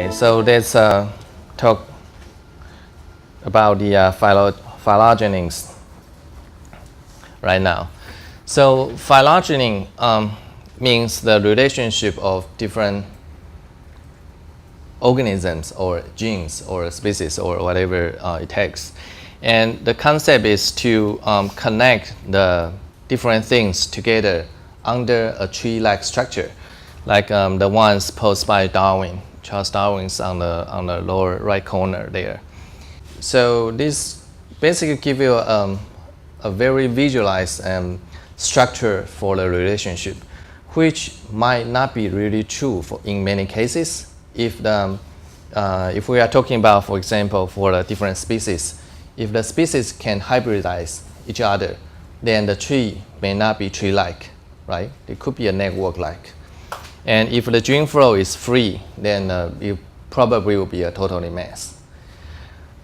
Okay, so let's talk about the phylogenies right now. So phylogeny means the relationship of different organisms or genes or species or whatever it takes. And the concept is to connect the different things together under a tree-like structure, like the ones posed by Darwin. Charles Darwin's on the lower right corner there. So this basically gives you a very visualized structure for the relationship, which might not be really true in many cases. If we are talking about, for example, for the different species, if the species can hybridize each other, then the tree may not be tree-like, right? It could be a network-like. And if the gene flow is free, then it probably will be a totally mess.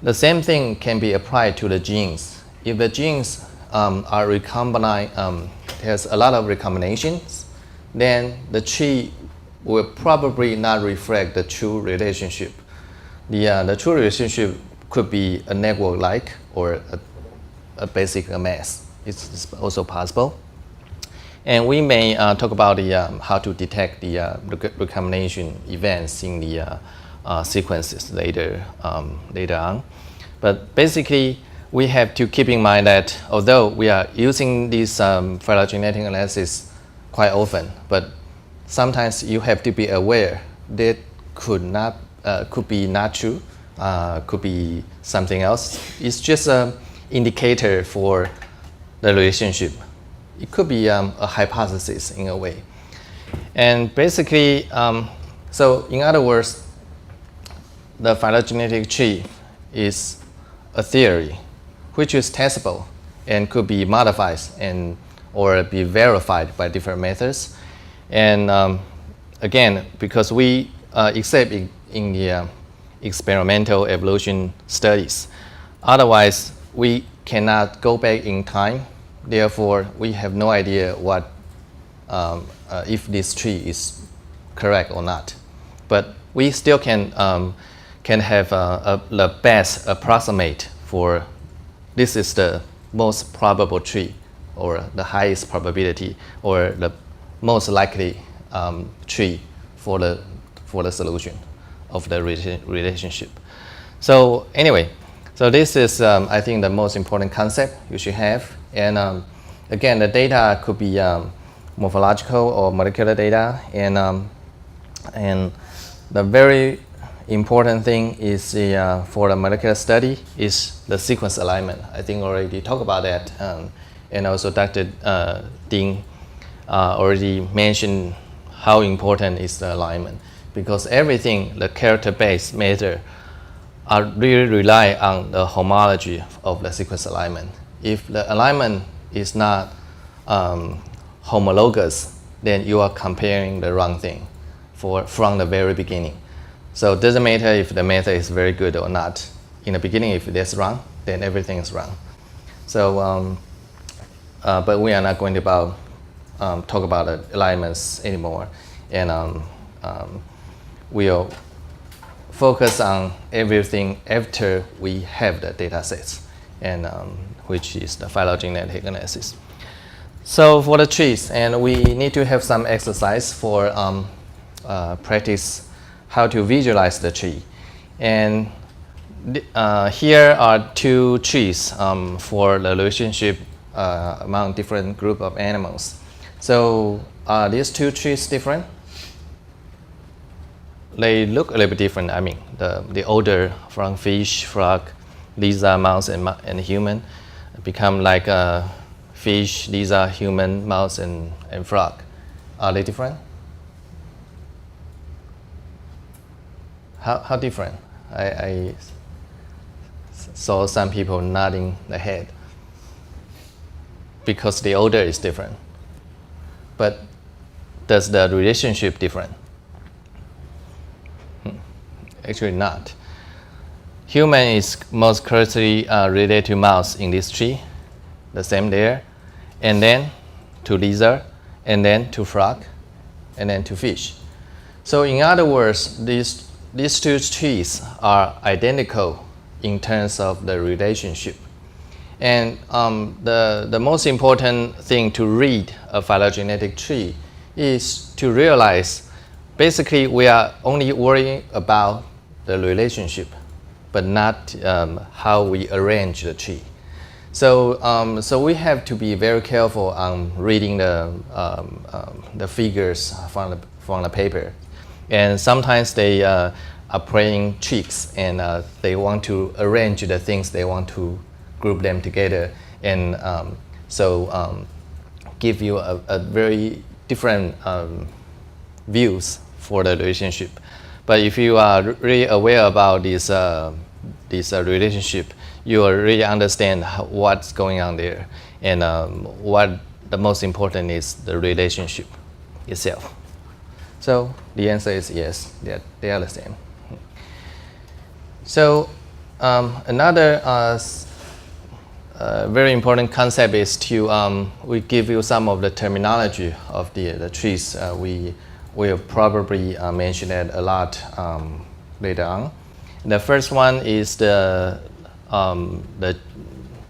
The same thing can be applied to the genes. If the genes are recombinant, there's a lot of recombinations, then the tree will probably not reflect the true relationship. The true relationship could be a network-like or a basic mess. It's also possible. And we may talk about how to detect the recombination events in the sequences later on. But basically, we have to keep in mind that although we are using this phylogenetic analysis quite often, but sometimes you have to be aware that could be not true, could be something else. It's just an indicator for the relationship. It could be a hypothesis in a way. And basically, so in other words, the phylogenetic tree is a theory which is testable and could be modified or be verified by different methods. And again, because we except in the experimental evolution studies, otherwise we cannot go back in time. Therefore, we have no idea what if this tree is correct or not. But we still can have the best approximate for this is the most probable tree or the highest probability or the most likely tree for the solution of the relationship. So anyway, so this is I think the most important concept you should have. And again, the data could be morphological or molecular data. And the very important thing is for the molecular study is the sequence alignment. I think already talked about that. And also Dr. Ding already mentioned how important is the alignment, because everything, the character-based method, are really rely on the homology of the sequence alignment. If the alignment is not homologous, then you are comparing the wrong thing from the very beginning. So it doesn't matter if the method is very good or not. In the beginning, if that's wrong, then everything is wrong. So, but we are not going to talk about the alignments anymore. And we'll focus on everything after we have the data sets, and which is the phylogenetic analysis. So for the trees, and we need to have some exercise for practice how to visualize the tree. And here are two trees for the relationship among different group of animals. So are these two trees different? They look a little bit different. I mean, the order from fish, frog, lizard, mouse, and human become like fish, lizard, human, mouse, and frog. Are they different? How different? I saw some people nodding their head because the order is different. But does the relationship different? Actually not. Human is most closely related to mouse in this tree, the same there, and then to lizard, and then to frog, and then to fish. So in other words, these these two trees are identical in terms of the relationship. And the most important thing to read a phylogenetic tree is to realize basically we are only worrying about the relationship, but not how we arrange the tree. So we have to be very careful on reading the figures from the paper. And sometimes they are playing tricks and they want to arrange the things, they want to group them together, and give you a very different views for the relationship. But if you are really aware about this relationship, you will really understand what's going on there, and what the most important is the relationship itself. So the answer is yes, they are the same. So another very important concept is to we give you some of the terminology of the trees. We will probably mention it a lot later on. The first one is the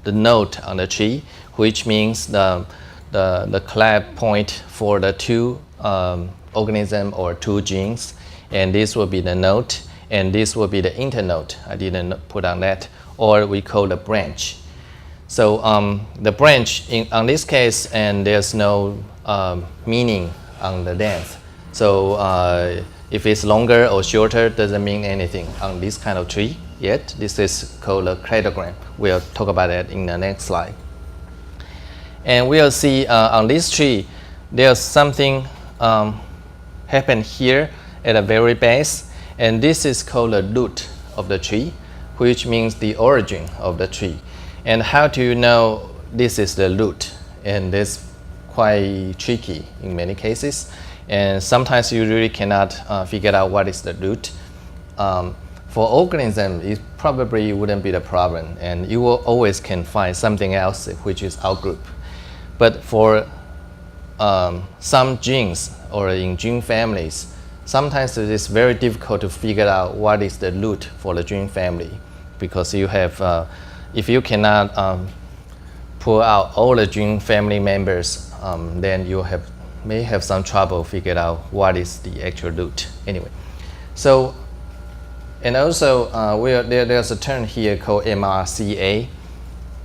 node on the tree, which means the clap point for the two organism or two genes, and this will be the node, and this will be the internode. I didn't put on that, or we call the branch. So the branch on this case, and there's no meaning on the length. So if it's longer or shorter, doesn't mean anything on this kind of tree yet. This is called a cladogram. We'll talk about that in the next slide. And we'll see on this tree, there's something happen here at the very base, and this is called the root of the tree, which means the origin of the tree. And how do you know this is the root? And that's quite tricky in many cases. And sometimes you really cannot figure out what is the root. For organisms, it probably wouldn't be the problem, and you will always can find something else which is outgroup. But for some genes or in gene families, sometimes it is very difficult to figure out what is the root for the gene family, because you have, if you cannot pull out all the gene family members, then you may have some trouble figuring out what is the actual root. Anyway, so, and also there's a term here called MRCA.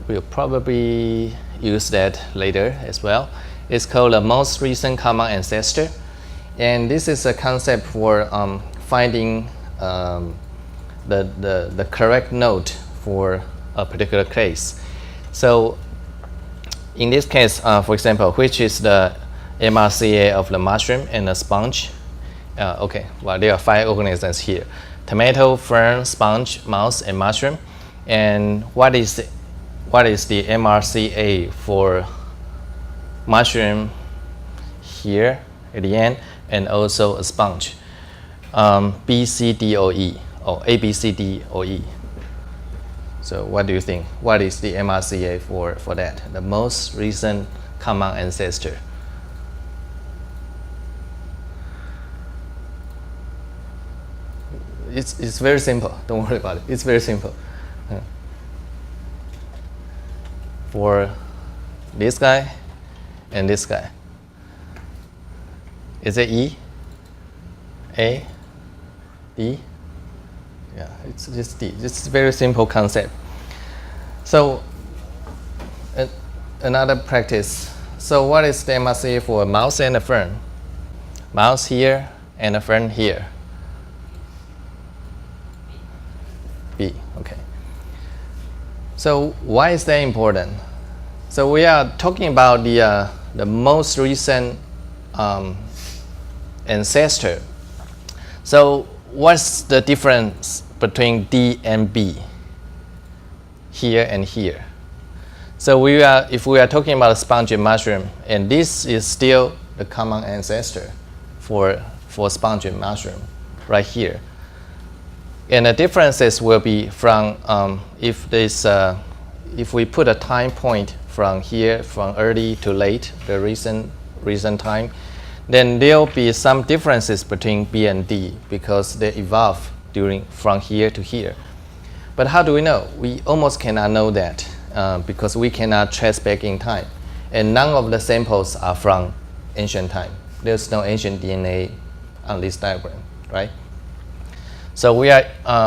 We'll probably use that later as well. It's called the most recent common ancestor, and this is a concept for finding the correct node for a particular case. So in this case, for example, which is the MRCA of the mushroom and the sponge? Okay, well, there are 5 organisms here: tomato, fern, sponge, mouse, and mushroom. And what is the MRCA for mushroom here at the end, and also a sponge? BCDOE, or ABCDOE. So what do you think? What is the MRCA for that? The most recent common ancestor. It's very simple. Don't worry about it. It's very simple. For this guy and this guy, is it E? A? D? Yeah, it's just D. It's a very simple concept. So another practice. So what is the MRCA for a mouse and a fern? Mouse here and a fern here. B. Okay. So why is that important? So we are talking about the most recent ancestor. So what's the difference between D and B here and here? So if we are talking about a sponge and mushroom, and this is still the common ancestor for sponge and mushroom right here. And the differences will be from if we put a time point from here, from early to late, the recent time, then there will be some differences between B and D because they evolve from here to here. But how do we know? We almost cannot know that because we cannot trace back in time. And none of the samples are from ancient time. There's no ancient DNA on this diagram, right? So we are,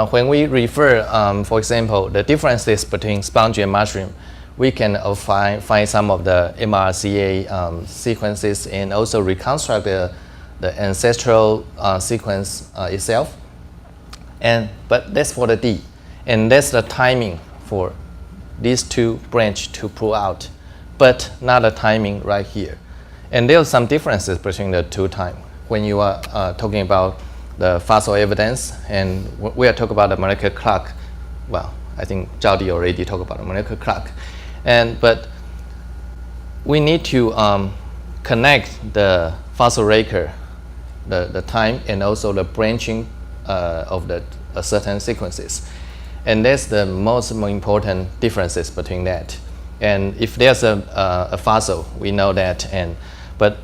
when we refer, for example, the differences between sponge and mushroom, we can find some of the mRNA sequences and also reconstruct the ancestral sequence itself. But that's for the D. And that's the timing for these two branches to pull out, but not the timing right here. And there are some differences between the two times. When you are talking about the fossil evidence, and we are talking about the molecular clock. Well, I think Jody already talked about the molecular clock. But we need to connect the fossil record, the time, and also the branching of the certain sequences. And that's the most important differences between that. And if there's a fossil, we know that. But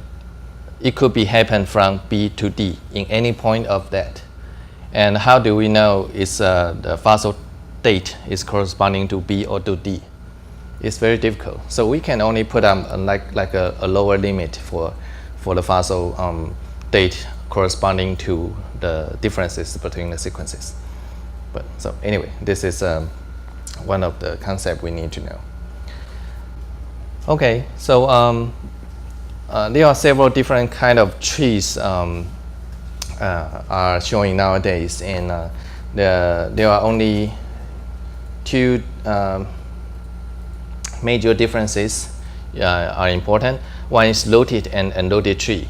it could be happen from B to D in any point of that. And how do we know is the fossil date is corresponding to B or to D? It's very difficult. So we can only put like a lower limit for the fossil date corresponding to the differences between the sequences. But so anyway, this is one of the concepts we need to know. Okay, so there are several different kind of trees are showing nowadays, and there are only two major differences are important. One is loaded and unloaded tree.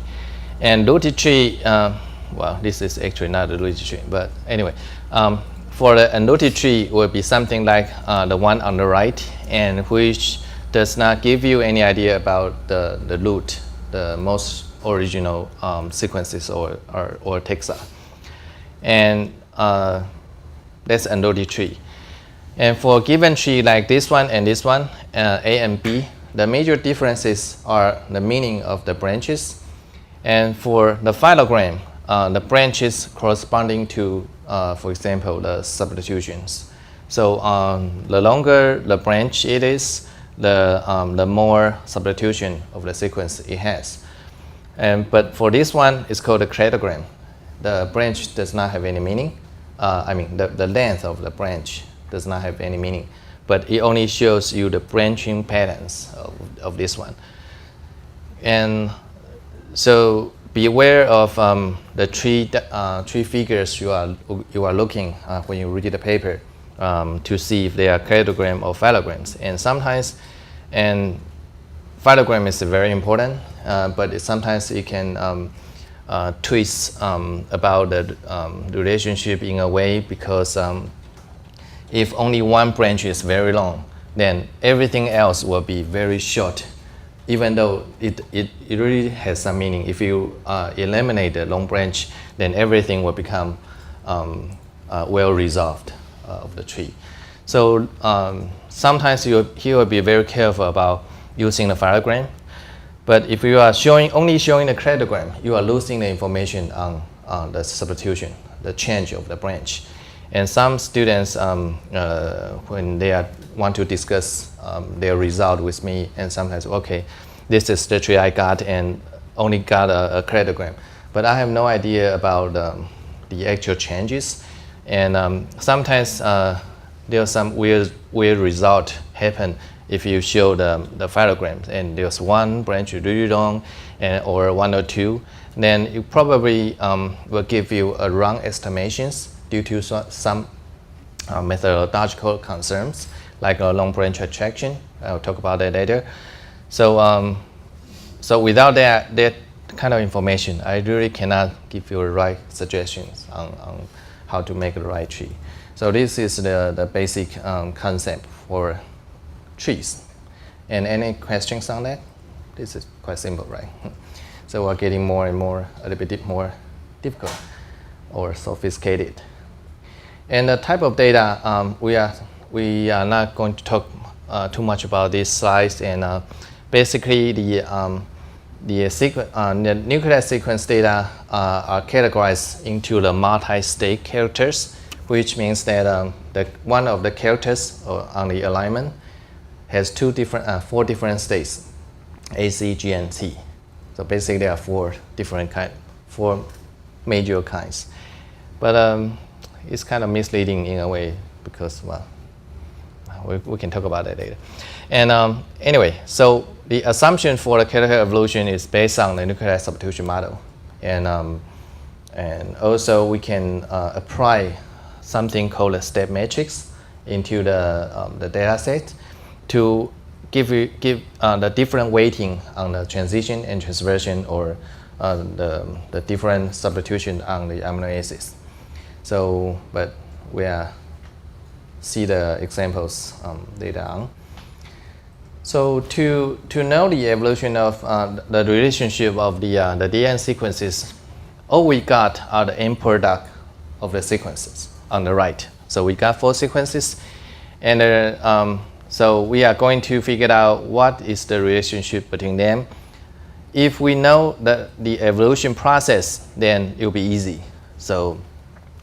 And loaded tree, well, this is actually not a loaded tree, but anyway, for the unloaded tree will be something like the one on the right, and which does not give you any idea about the root, the most original sequences or taxa. And that's unloaded tree. And for a given tree like this one and this one, A and B, the major differences are the meaning of the branches. And for the phylogram, the branches corresponding to, for example, the substitutions. So the longer the branch it is, the more substitution of the sequence it has. But for this one, it's called a cladogram. The branch does not have any meaning. I mean, the length of the branch does not have any meaning, but it only shows you the branching patterns of this one. And so be aware of the three figures you are looking when you read the paper to see if they are cladogram or phylograms. And sometimes, and phylogram is very important, but sometimes it can twist about the relationship in a way, because if only one branch is very long, then everything else will be very short, even though it really has some meaning. If you eliminate the long branch, then everything will become well resolved of the tree. So sometimes you will be very careful about using the phylogram. But if you are only showing the cladogram, you are losing the information on the substitution, the change of the branch. And some students, when they want to discuss their result with me, and sometimes, okay, this is the tree I got and only got a cladogram. But I have no idea about the actual changes. And sometimes there are some weird result happen if you show the phylograms, and there's one branch really long, or one or two, then it probably will give you a wrong estimations due to some methodological concerns, like a long branch attraction. I'll talk about that later. So, so without that kind of information, I really cannot give you the right suggestions on how to make the right tree. So this is the basic concept for trees. And any questions on that? This is quite simple, right? So we're getting more and more, a little bit more difficult or sophisticated. And the type of data, we are not going to talk too much about this slides. And basically, the nuclear sequence data are categorized into the multi-state characters. which means that one of the characters on the alignment has four different states, A, C, G, and T. So basically there are four major kinds. But it's kind of misleading in a way because, well, we can talk about that later. And anyway, so the assumption for the character evolution is based on the nucleotide substitution model. And also we can apply something called a step matrix into the data set to give the different weighting on the transition and transversion, or the different substitution on the amino acids. So, but we'll see the examples later on. So to know the evolution of the relationship of the DNA sequences, all we got are the end product of the sequences on the right. So we got 4 sequences, and so we are going to figure out what is the relationship between them. If we know the evolution process, then it will be easy. So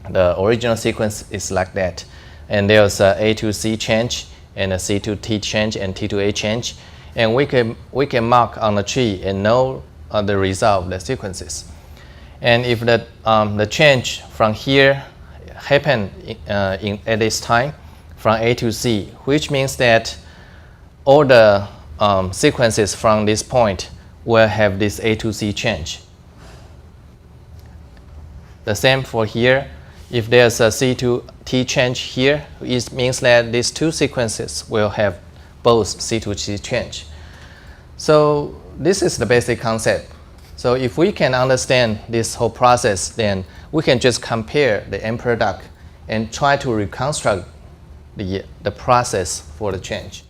the original sequence is like that, and there's a A to C change, and a C to T change, and T to A change, and we can mark on the tree and know the result of the sequences. And if the change from here happen at this time, from A to C, which means that all the sequences from this point will have this A to C change. The same for here. If there's a C to T change here, it means that these 2 sequences will have both C to T change. So this is the basic concept. So if we can understand this whole process, then we can just compare the end product and try to reconstruct the process for the change.